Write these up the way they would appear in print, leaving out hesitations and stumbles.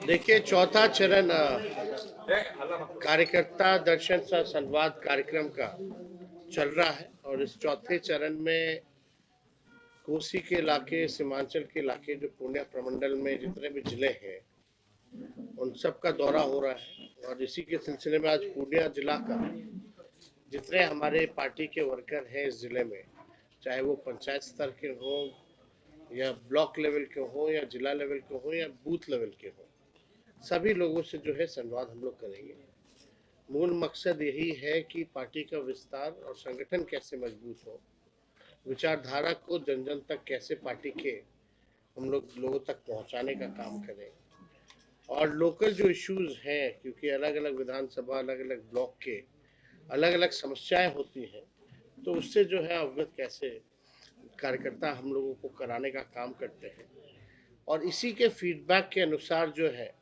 देखिए, चौथा चरण कार्यकर्ता दर्शन सह संवाद कार्यक्रम का चल रहा है और इस चौथे चरण में कोसी के इलाके, सीमांचल के इलाके, जो पूर्णिया प्रमंडल में जितने भी जिले हैं उन सब का दौरा हो रहा है। और इसी के सिलसिले में आज पूर्णिया जिला का जितने हमारे पार्टी के वर्कर हैं इस जिले में, चाहे वो पंचायत स्तर के हों या ब्लॉक लेवल के हों या जिला लेवल के हों या बूथ लेवल के हों, सभी लोगों से जो है संवाद हम लोग करेंगे। मूल मकसद यही है कि पार्टी का विस्तार और संगठन कैसे मजबूत हो, विचारधारा को जन जन तक कैसे पार्टी के हम लोग लोगों तक पहुंचाने का काम करें। और लोकल जो इश्यूज हैं, क्योंकि अलग अलग विधानसभा, अलग अलग ब्लॉक के अलग अलग समस्याएं होती हैं, तो उससे जो है अवगत कैसे कार्यकर्ता हम लोगों को कराने का काम करते हैं। और इसी के फीडबैक के अनुसार जो है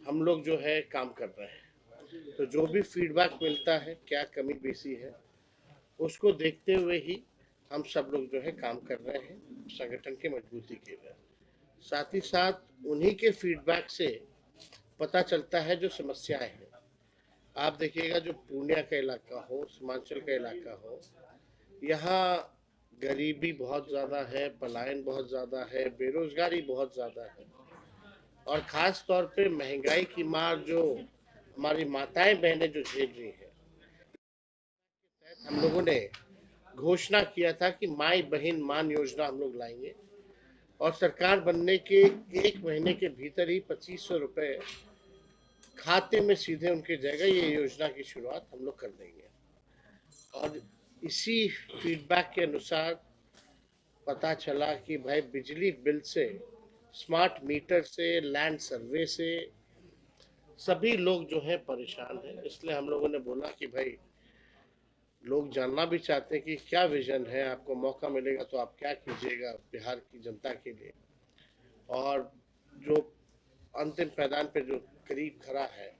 हम लोग जो है काम कर रहे हैं। तो जो भी फीडबैक मिलता है, क्या कमी बेसी है, उसको देखते हुए ही हम सब लोग जो है काम कर रहे हैं संगठन के मजबूती के लिए। साथ ही साथ उन्हीं के फीडबैक से पता चलता है जो समस्याएं हैं। आप देखिएगा, जो पूर्णिया का इलाका हो, सीमांचल का इलाका हो, यहाँ गरीबी बहुत ज़्यादा है, पलायन बहुत ज़्यादा है, बेरोजगारी बहुत ज़्यादा है और ख़ास तौर पे महंगाई की मार जो हमारी माताएं बहनें जो झेल रही है। हम लोगों ने घोषणा किया था कि माई बहन मान योजना हम लोग लाएंगे और सरकार बनने के 1 महीने के भीतर ही 2500 रुपये खाते में सीधे उनके जाएगा। ये योजना की शुरुआत हम लोग कर देंगे। और इसी फीडबैक के अनुसार पता चला कि भाई बिजली बिल से, स्मार्ट मीटर से, लैंड सर्वे से सभी लोग जो है परेशान हैं। इसलिए हम लोगों ने बोला कि भाई लोग जानना भी चाहते हैं कि क्या विजन है, आपको मौका मिलेगा तो आप क्या कीजिएगा बिहार की जनता के लिए, और जो अंतिम पैदान पे जो करीब खड़ा है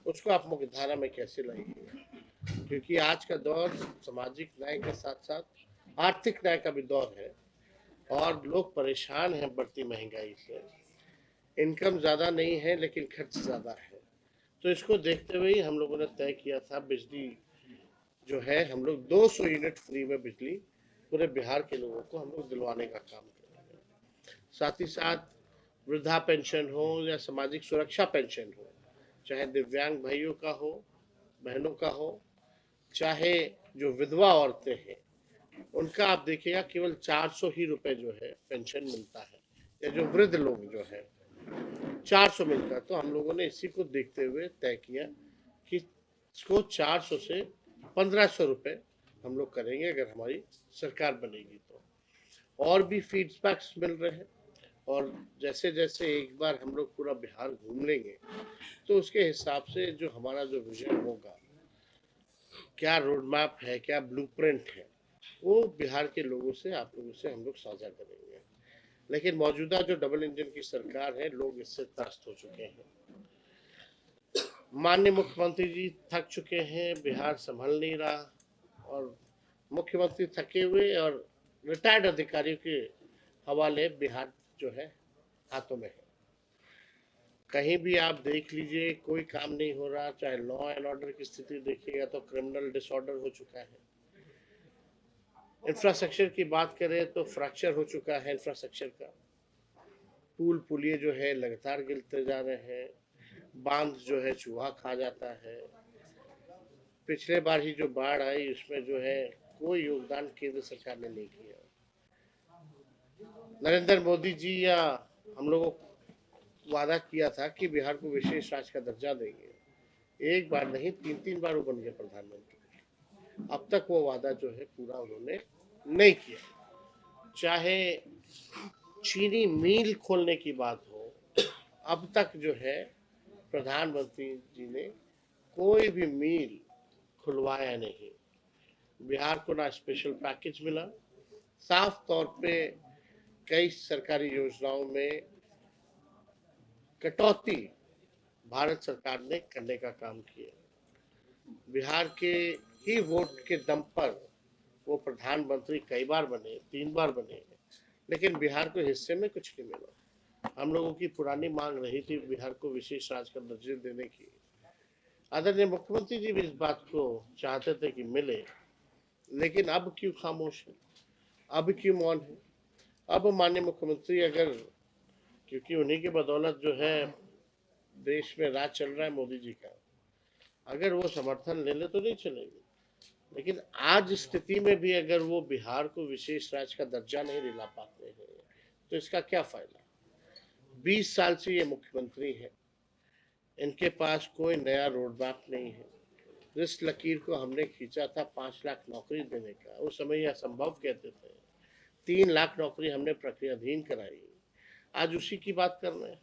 उसको आप मुख्य धारा में कैसे लाइएगा। क्योंकि आज का दौर सामाजिक न्याय के साथ साथ आर्थिक न्याय का भी दौर है और लोग परेशान हैं बढ़ती महंगाई से। इनकम ज़्यादा नहीं है लेकिन खर्च ज़्यादा है। तो इसको देखते हुए ही हम लोगों ने तय किया था, बिजली जो है हम लोग 200 यूनिट फ्री में बिजली पूरे बिहार के लोगों को हम लोग दिलवाने का काम करेंगे। साथ ही साथ वृद्धा पेंशन हो या सामाजिक सुरक्षा पेंशन हो, चाहे दिव्यांग भाइयों का हो, बहनों का हो, चाहे जो विधवा औरतें हैं उनका आप देखिएगा केवल 400 ही रुपए जो है पेंशन मिलता है, या जो वृद्ध लोग जो है 400 मिलता है। तो हम लोगों ने इसी को देखते हुए तय किया कि इसको 400 से 1500 रुपये हम लोग करेंगे अगर हमारी सरकार बनेगी तो। और भी फीडबैक्स मिल रहे हैं और जैसे जैसे एक बार हम लोग पूरा बिहार घूम लेंगे तो उसके हिसाब से जो हमारा जो विजन होगा, क्या रोड मैप है, क्या ब्लूप्रिंट है, वो बिहार के लोगों से, आप लोगों से हम लोग साझा करेंगे। लेकिन मौजूदा जो डबल इंजन की सरकार है, लोग इससे त्रस्त हो चुके हैं। माननीय मुख्यमंत्री जी थक चुके हैं, बिहार संभल नहीं रहा और मुख्यमंत्री थके हुए और रिटायर्ड अधिकारियों के हवाले बिहार जो है हाथों में है। कहीं भी आप देख लीजिए कोई काम नहीं हो रहा। चाहे लॉ एंड ऑर्डर की स्थिति देखिएगा तो क्रिमिनल डिसऑर्डर हो चुका है। इंफ्रास्ट्रक्चर की बात करें तो फ्रैक्चर हो चुका है इंफ्रास्ट्रक्चर का। पुल पुलिये जो है लगातार गिरते जा रहे हैं, बांध जो है चूहा खा जाता है। पिछले बार ही जो बाढ़ आई उसमें जो है कोई योगदान केंद्र सरकार ने नहीं किया। नरेंद्र मोदी जी या हम लोगों को वादा किया था कि बिहार को विशेष राज्य का दर्जा देंगे। एक बार नहीं, 3 बार वो बन गए प्रधानमंत्री। अब तक वो वादा जो है पूरा उन्होंने नहीं किया। चाहे चीनी मिल खोलने की बात हो, अब तक जो है प्रधानमंत्री जी ने कोई भी मिल खुलवाया नहीं। बिहार को ना स्पेशल पैकेज मिला, साफ तौर पे कई सरकारी योजनाओं में कटौती भारत सरकार ने करने का काम किया। बिहार के ही वोट के दम पर वो प्रधानमंत्री कई बार बने, 3 बार बने, लेकिन बिहार को हिस्से में कुछ नहीं मिला। हम लोगों की पुरानी मांग रही थी बिहार को विशेष राज्य का दर्जा देने की। आदरणीय मुख्यमंत्री जी भी इस बात को चाहते थे कि मिले, लेकिन अब क्यों खामोश है, अब क्यों मौन है? अब माननीय मुख्यमंत्री अगर, क्योंकि उन्हीं के बदौलत जो है देश में राज चल रहा है मोदी जी का, अगर वो समर्थन ले ले तो नहीं चलेगी। लेकिन आज स्थिति में भी अगर वो बिहार को विशेष राज्य का दर्जा नहीं दिला पाते हैं तो इसका क्या फायदा? 20 साल से ये मुख्यमंत्री है, इनके पास कोई नया रोड मैप नहीं है। जिस लकीर को हमने खींचा था 5 लाख नौकरी देने का, उस समय यह असंभव कहते थे। 3 लाख नौकरी हमने प्रक्रियाधीन कराई, आज उसी की बात कर रहे हैं।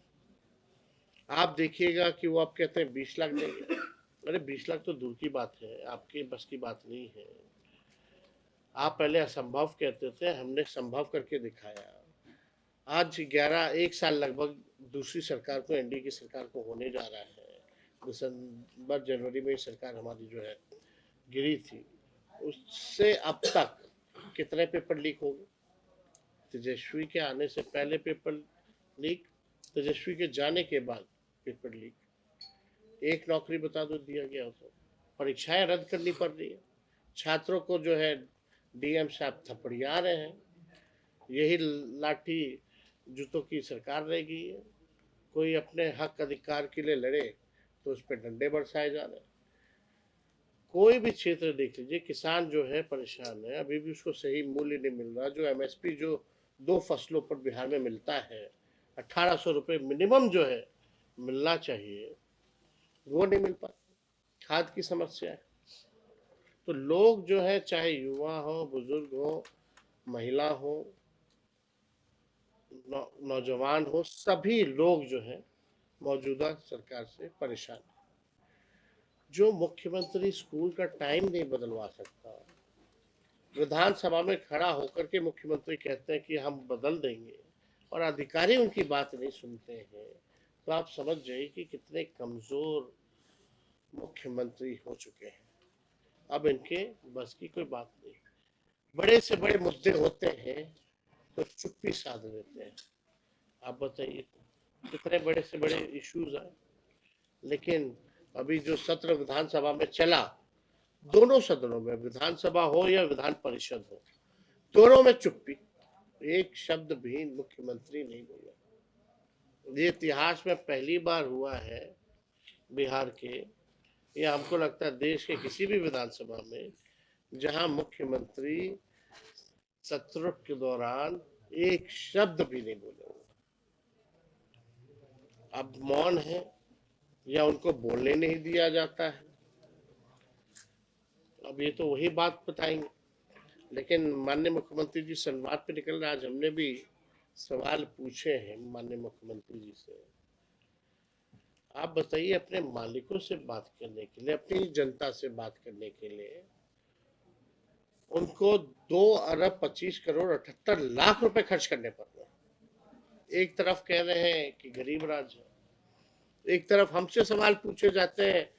आप देखिएगा कि वो आप कहते हैं 20 लाख देंगे। अरे 20 लाख तो दूर की बात है, आपके बस की बात नहीं है। आप पहले असंभव कहते थे, हमने संभव करके दिखाया। आज 1 साल लगभग दूसरी सरकार को, एनडीए की सरकार को होने जा रहा है। दिसंबर जनवरी में सरकार हमारी जो है गिरी थी, उससे अब तक कितने पेपर लीक हो गए? तेजस्वी के आने से पहले पेपर लीक, तेजस्वी के जाने के बाद पेपर लीक। एक नौकरी बता दो दिया गया हो तो परीक्षाएं रद्द करनी पड़ रही है, छात्रों को जो है डीएम साहब थपड़िया रहे हैं। यही लाठी जूतों की सरकार रह गई है। कोई अपने हक अधिकार के लिए लड़े तो उस पर डंडे बरसाए जा रहे हैं। कोई भी क्षेत्र देख लीजिए, किसान जो है परेशान है, अभी भी उसको सही मूल्य नहीं मिल रहा। जो एमएसपी जो 2 फसलों पर बिहार में मिलता है, 1800 रुपये मिनिमम जो है मिलना चाहिए, वो नहीं मिल पाता। खाद की समस्या है। तो लोग जो है, चाहे युवा हो, बुजुर्ग हो, महिला हो, नौजवान हो, सभी लोग जो है मौजूदा सरकार से परेशान है। जो मुख्यमंत्री स्कूल का टाइम नहीं बदलवा सकता, विधानसभा में खड़ा होकर के मुख्यमंत्री कहते हैं कि हम बदल देंगे, और अधिकारी उनकी बात नहीं सुनते हैं, तो आप समझ जाइए कि कितने कमजोर मुख्यमंत्री हो चुके हैं। अब इनके बस की कोई बात नहीं। बड़े से बड़े मुद्दे होते हैं तो चुप्पी साध लेते हैं। आप बताइए कितने बड़े से बड़े इश्यूज आए, लेकिन अभी जो सत्र विधानसभा में चला, दोनों सदनों में, विधानसभा हो या विधान परिषद हो, दोनों में चुप्पी, एक शब्द भी मुख्यमंत्री नहीं बोला। ये इतिहास में पहली बार हुआ है बिहार के, या हमको लगता है देश के किसी भी विधानसभा में, जहां मुख्यमंत्री सत्र के दौरान एक शब्द भी नहीं बोले। अब मौन है या उनको बोलने नहीं दिया जाता है, अब ये तो वही बात बताएंगे। लेकिन माननीय मुख्यमंत्री जी संवाद पे निकल रहे, आज हमने भी सवाल पूछे हैं माननीय मुख्यमंत्री जी से। आप बताइए, अपने मालिकों से बात करने के लिए, अपनी जनता से बात करने के लिए उनको 2 अरब 25 करोड़ 78 लाख रुपए खर्च करने पड़ रहे हैं। एक तरफ कह रहे हैं कि गरीब राज है, एक तरफ हमसे सवाल पूछे जाते हैं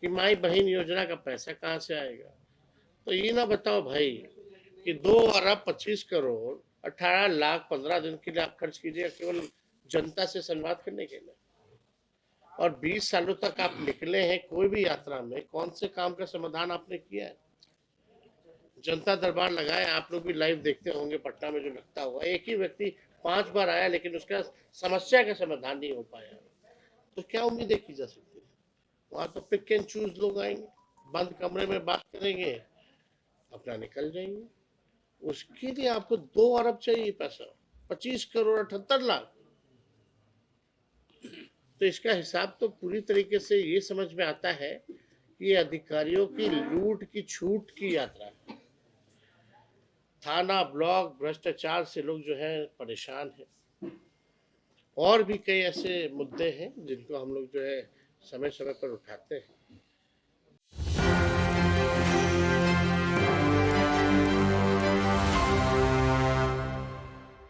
कि माई बहन योजना का पैसा कहाँ से आएगा। तो ये ना बताओ भाई कि 2 अरब 25 करोड़ 18 लाख 15 दिन के लिए आप खर्च कीजिएगा केवल जनता से संवाद करने के लिए, और 20 सालों तक आप निकले हैं कोई भी यात्रा में, कौन से काम का समाधान आपने किया है? जनता दरबार लगाए, आप लोग भी लाइव देखते होंगे, पटना में जो लगता हुआ, एक ही व्यक्ति 5 बार आया लेकिन उसका समस्या का समाधान नहीं हो पाया। तो क्या उम्मीदें की जा सकती है? वहां तो पिक एंड चूज लोग आएंगे, बंद कमरे में बात करेंगे, अपना निकल जाएंगे। उसके लिए आपको 2 अरब चाहिए पैसा, 25 करोड़ 78 लाख। तो इसका हिसाब तो पूरी तरीके से ये समझ में आता है कि ये अधिकारियों की लूट की छूट की यात्रा है। थाना ब्लॉक भ्रष्टाचार से लोग जो है परेशान है। और भी कई ऐसे मुद्दे हैं जिनको हम लोग जो है समय समय पर उठाते हैं।